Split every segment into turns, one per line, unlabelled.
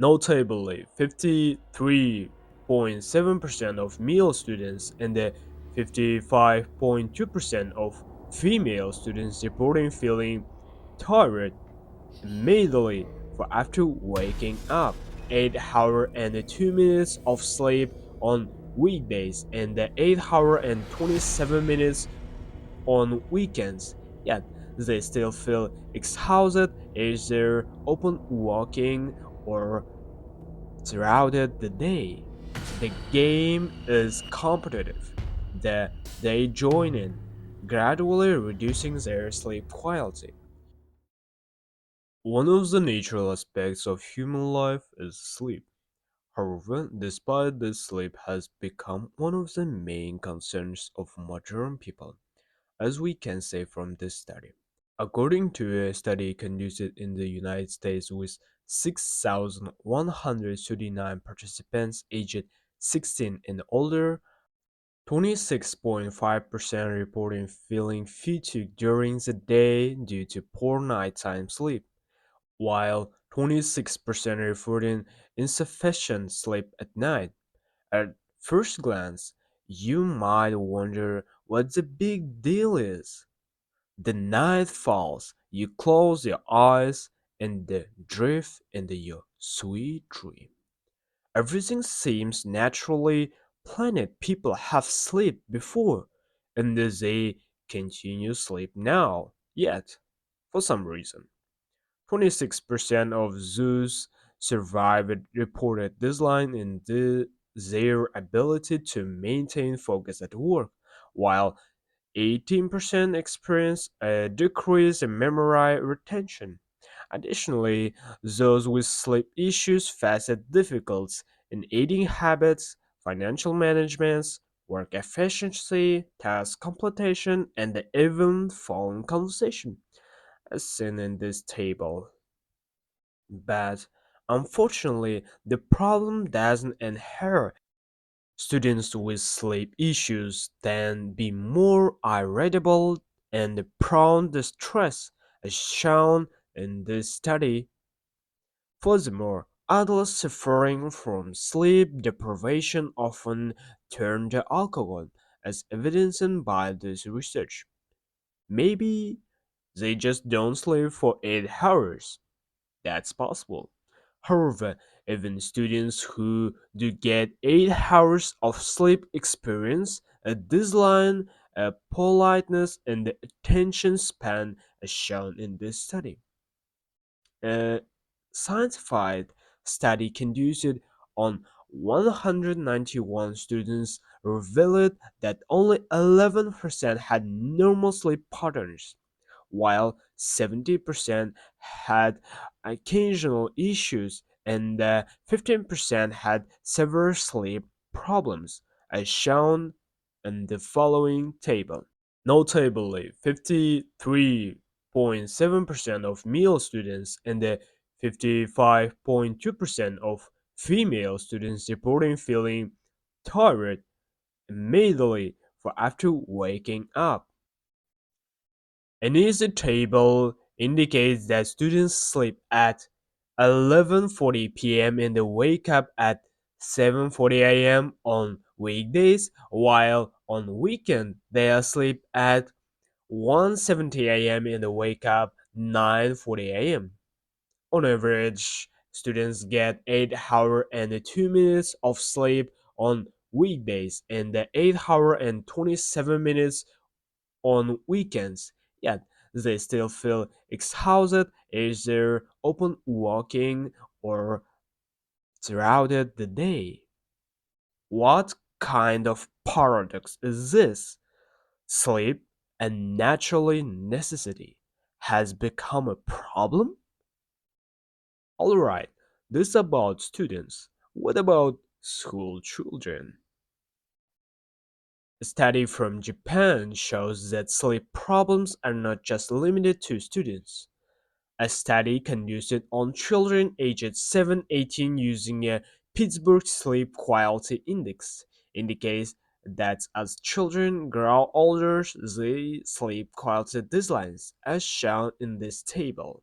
Notably, 53.7% of male students and 55.2% of female students reporting feeling tired immediately for after waking up. 8 hours and 2 minutes of sleep on weekdays and 8 hours and 27 minutes on weekends. Yet they still feel exhausted as they're open walking or throughout the day. The game is competitive. They join in, gradually reducing their sleep quality. One of the natural aspects of human life is sleep. However, despite this, sleep has become one of the main concerns of modern people, as we can say from this study. According to a study conducted in the United States with 6,139 participants aged 16 and older, 26.5% reported feeling fatigue during the day due to poor nighttime sleep, while 26% reported insufficient sleep at night. At first glance, you might wonder what the big deal is. The night falls, you close your eyes, and drift into your sweet dream. Everything seems naturally planned. People have slept before, and they continue sleep now. Yet, for some reason, 26% of those survived reported decline in their ability to maintain focus at work, while 18% experienced a decrease in memory retention. Additionally, those with sleep issues faced difficulties in eating habits, financial management, work efficiency, task completion, and even phone conversation, as seen in this table. But unfortunately, the problem doesn't end here. Students with sleep issues tend to be more irritable and prone to stress, as shown in this study. Furthermore, adults suffering from sleep deprivation often turn to alcohol, as evidenced by this research. Maybe they just don't sleep for 8 hours. That's possible. However, even students who do get 8 hours of sleep experience a decline, a politeness, and the attention span as shown in this study. A scientific study conducted on 191 students revealed that only 11% had normal sleep patterns, while 70% had occasional issues and 15% had severe sleep problems, as shown in the following table. Notably, 53.7% of male students and 55.2% of female students reporting feeling tired immediately for after waking up. An easy table indicates that students sleep at 11:40 p.m. and they wake up at 7:40 a.m. on weekdays, while on weekend they are asleep at 1:70 a.m. and they wake up 9:40 a.m. On average, students get 8 hours and 2 minutes of sleep on weekdays and 8 hours and 27 minutes on weekends, yet they still feel exhausted as they're open walking or throughout the day. What kind of paradox is this? Sleep, a naturally necessity, has become a problem? Alright, this about students. What about school children? A study from Japan shows that sleep problems are not just limited to students. A study conducted on children aged 7-18 using a Pittsburgh Sleep Quality Index indicates that as children grow older, their sleep quality declines, as shown in this table.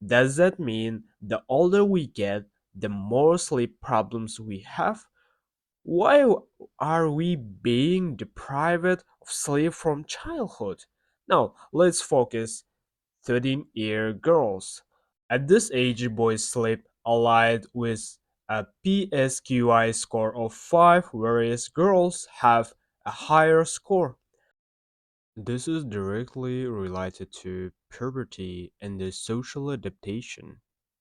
Does that mean the older we get, the more sleep problems we have. Why are we being deprived of sleep from childhood? Now, let's focus 13-year girls. At this age, boys sleep allied with a PSQI score of 5, whereas girls have a higher score. This is directly related to puberty and the social adaptation.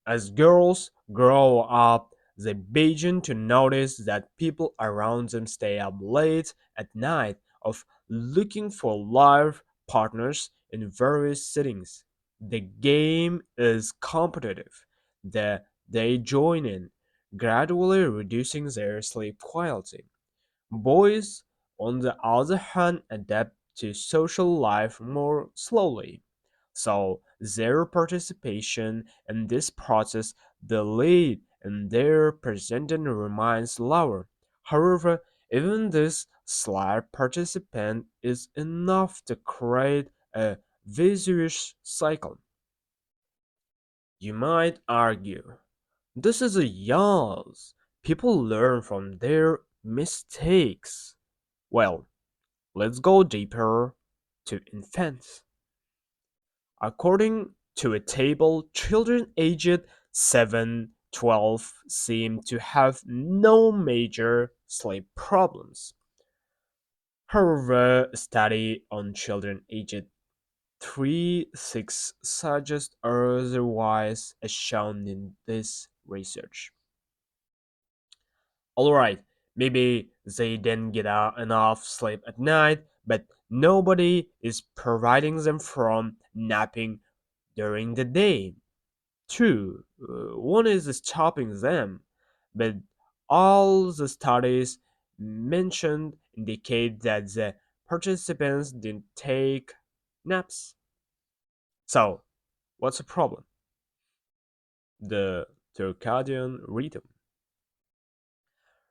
As girls grow up, they begin to notice that people around them stay up late at night of looking for live partners in various settings. The game is competitive. They join in, gradually reducing their sleep quality. Boys, on the other hand, adapt to social life more slowly, so their participation in this process delayed and their percentage remains lower. However, even this slight participant is enough to create a vicious cycle. You might argue, this is a yaws. People learn from their mistakes. Well, let's go deeper to infants. According to a table, children aged 7-12 seem to have no major sleep problems. However, a study on children aged 3-6 suggests otherwise as shown in this research. Alright, maybe they didn't get enough sleep at night, but nobody is preventing them from napping during the day. True, one is stopping them, but all the studies mentioned indicate that the participants didn't take naps. So, what's the problem? The circadian rhythm.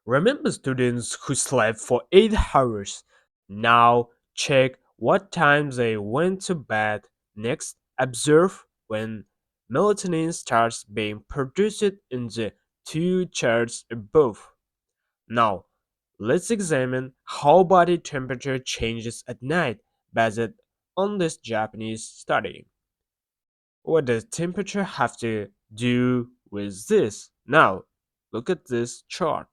Remember students who slept for 8 hours. Now check what time they went to bed. Next, observe when melatonin starts being produced in the two charts above. Now, let's examine how body temperature changes at night based on this Japanese study. What does temperature have to do with this? Now, look at this chart.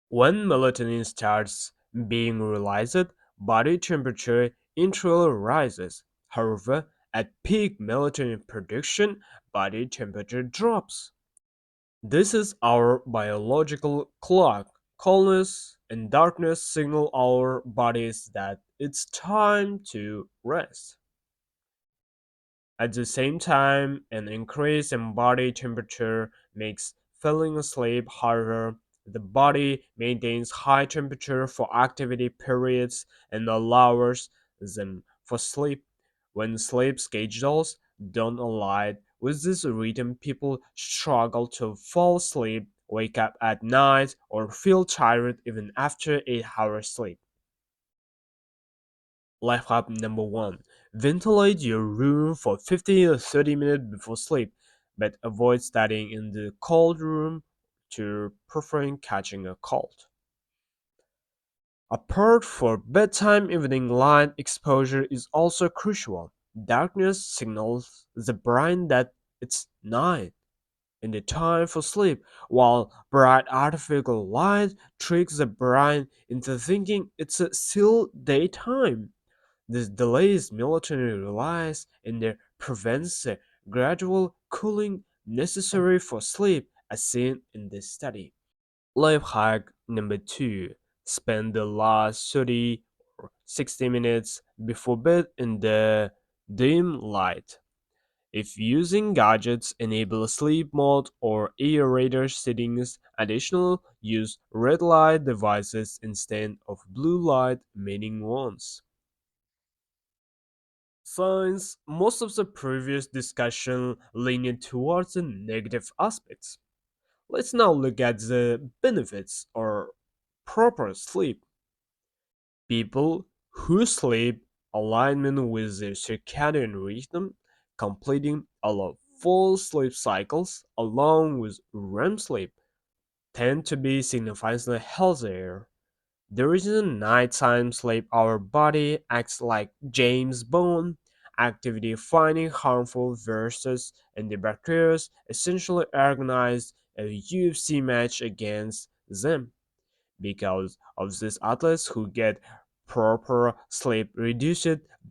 When melatonin starts being released, body temperature initially rises. However, at peak melatonin production, body temperature drops. This is our biological clock. Coldness and darkness signal our bodies that it's time to rest. At the same time, an increase in body temperature makes falling asleep harder. The body maintains high temperature for activity periods and allows them for sleep. When sleep schedules don't align with this rhythm, people struggle to fall asleep, wake up at night, or feel tired even after 8 hours sleep. Life hack number one: ventilate your room for 15 or 30 minutes before sleep, but avoid studying in the cold room to prevent catching a cold. Apart for bedtime, evening light exposure is also crucial. Darkness signals the brain that it's night and the time for sleep, while bright artificial light tricks the brain into thinking it's still daytime. This delays melatonin release and prevents the gradual cooling necessary for sleep, as seen in this study. Life hack number two: spend the last 30 or 60 minutes before bed in the dim light. If using gadgets enable sleep mode or e-reader settings, additional use red light devices instead of blue light emitting ones. Since most of the previous discussion leaned towards the negative aspects, let's now look at the benefits or proper sleep. People who sleep alignment with their circadian rhythm completing allow full sleep cycles, along with REM sleep, tend to be significantly healthier. During nighttime sleep, our body acts like James Bond, actively finding harmful viruses and the bacteria, essentially organize a UFC match against them. Because of these athletes who get proper sleep reduced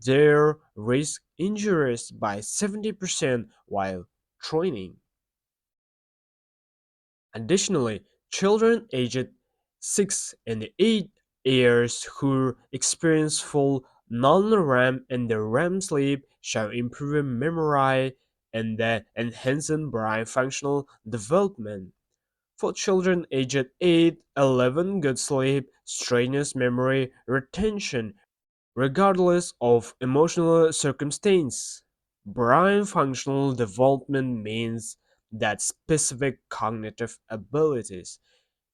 their risk injuries by 70% while training. Additionally, children aged 6 and 8 years who experience full non-REM and REM sleep show improved memory and enhanced brain functional development. For children aged 8, 11, good sleep strengthens memory retention regardless of emotional circumstance. Brain functional development means that specific cognitive abilities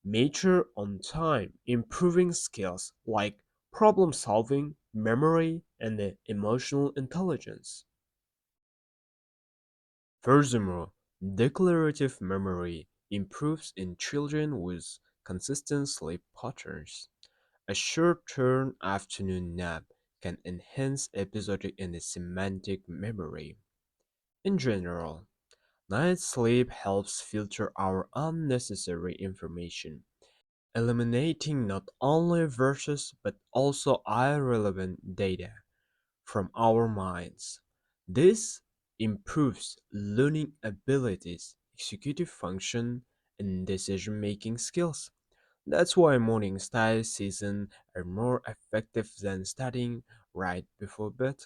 mature on time, improving skills like problem solving, memory, and emotional intelligence. Furthermore, declarative memory improves in children with consistent sleep patterns. A short-term afternoon nap can enhance episodic and semantic memory. In general, night sleep helps filter our unnecessary information, eliminating not only verses but also irrelevant data from our minds. This improves learning abilities, executive function, and decision-making skills. That's why morning study sessions are more effective than studying right before bed.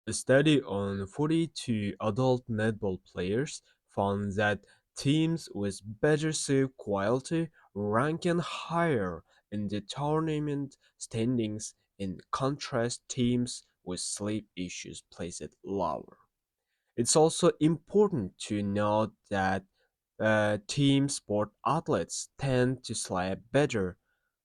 A study on 42 adult netball players found that teams with better sleep quality ranked higher in the tournament standings. In contrast, teams with sleep issues placed lower. It's also important to note that team sport athletes tend to sleep better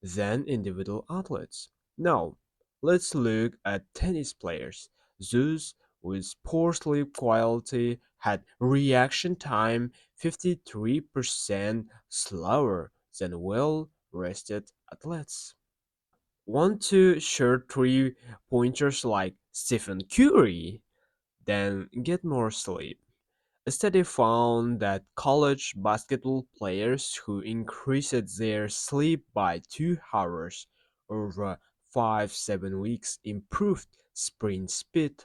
than individual athletes. Now, let's look at tennis players. Those with poor sleep quality had reaction time 53% slower than well rested athletes. Want to share three pointers like Stephen Curry? Then get more sleep. A study found that college basketball players who increased their sleep by 2 hours over 5 7 weeks improved sprint speed,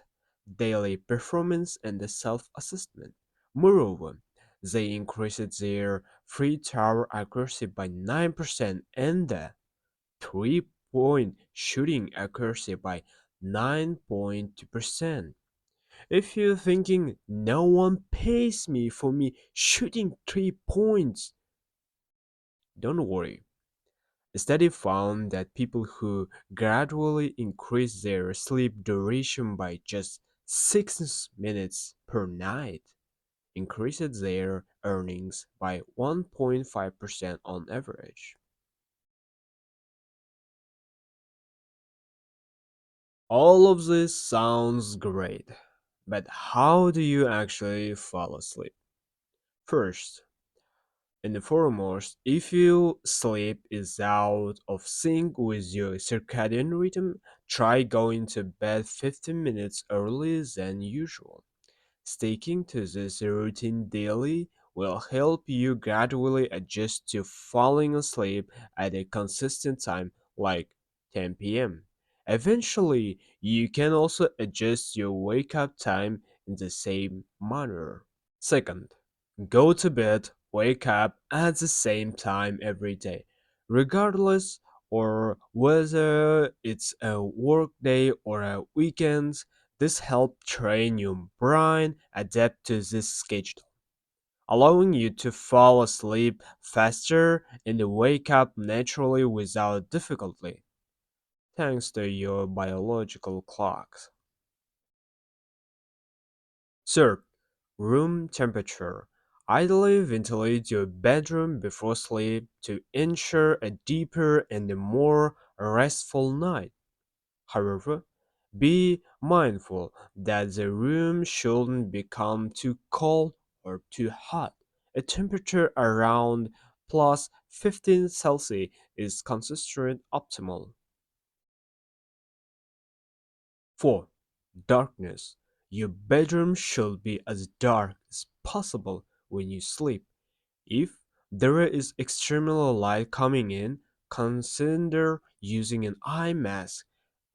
daily performance, and self-assessment. Moreover, they increased their free throw accuracy by 9% and the three-point shooting accuracy by 9.2%. If you're thinking no one pays me for me shooting 3 points, don't worry. A study found that people who gradually increase their sleep duration by just 6 minutes per night increased their earnings by 1.5% on average. All of this sounds great, but how do you actually fall asleep? First, and foremost, if your sleep is out of sync with your circadian rhythm, try going to bed 15 minutes earlier than usual. Sticking to this routine daily will help you gradually adjust to falling asleep at a consistent time like 10 p.m. Eventually, you can also adjust your wake up time in the same manner. Second, go to bed, wake up at the same time every day, regardless or whether it's a work day or a weekend. This helps train your brain adapt to this schedule, allowing you to fall asleep faster and wake up naturally without difficulty, thanks to your biological clocks. Third, room temperature. Ideally ventilate your bedroom before sleep to ensure a deeper and more restful night. However, Be mindful that the room shouldn't become too cold or too hot. A temperature around plus 15 Celsius is considered optimal. 4. Darkness. Your bedroom should be as dark as possible when you sleep. If there is external light coming in, consider using an eye mask.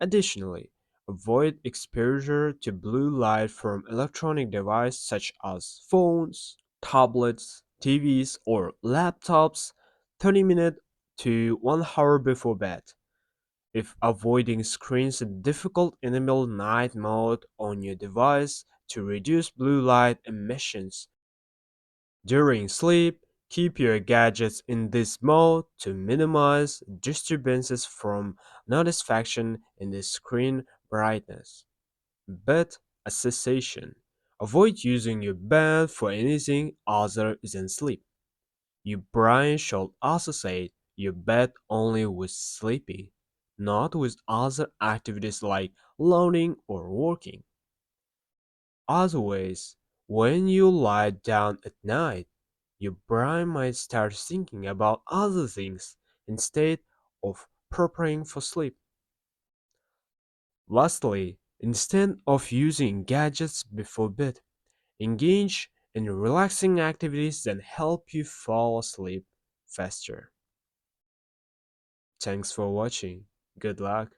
Additionally, avoid exposure to blue light from electronic devices such as phones, tablets, TVs, or laptops 30 minutes to 1 hour before bed. If avoiding screens, difficult enable night mode on your device to reduce blue light emissions. During sleep, keep your gadgets in this mode to minimize disturbances from notification in the screen brightness. Bed association. Avoid using your bed for anything other than sleep. Your brain should associate your bed only with sleeping, not with other activities like learning or working. Otherwise, when you lie down at night, your brain might start thinking about other things instead of preparing for sleep. Lastly, instead of using gadgets before bed, engage in relaxing activities that help you fall asleep faster. Thanks for watching. Good luck.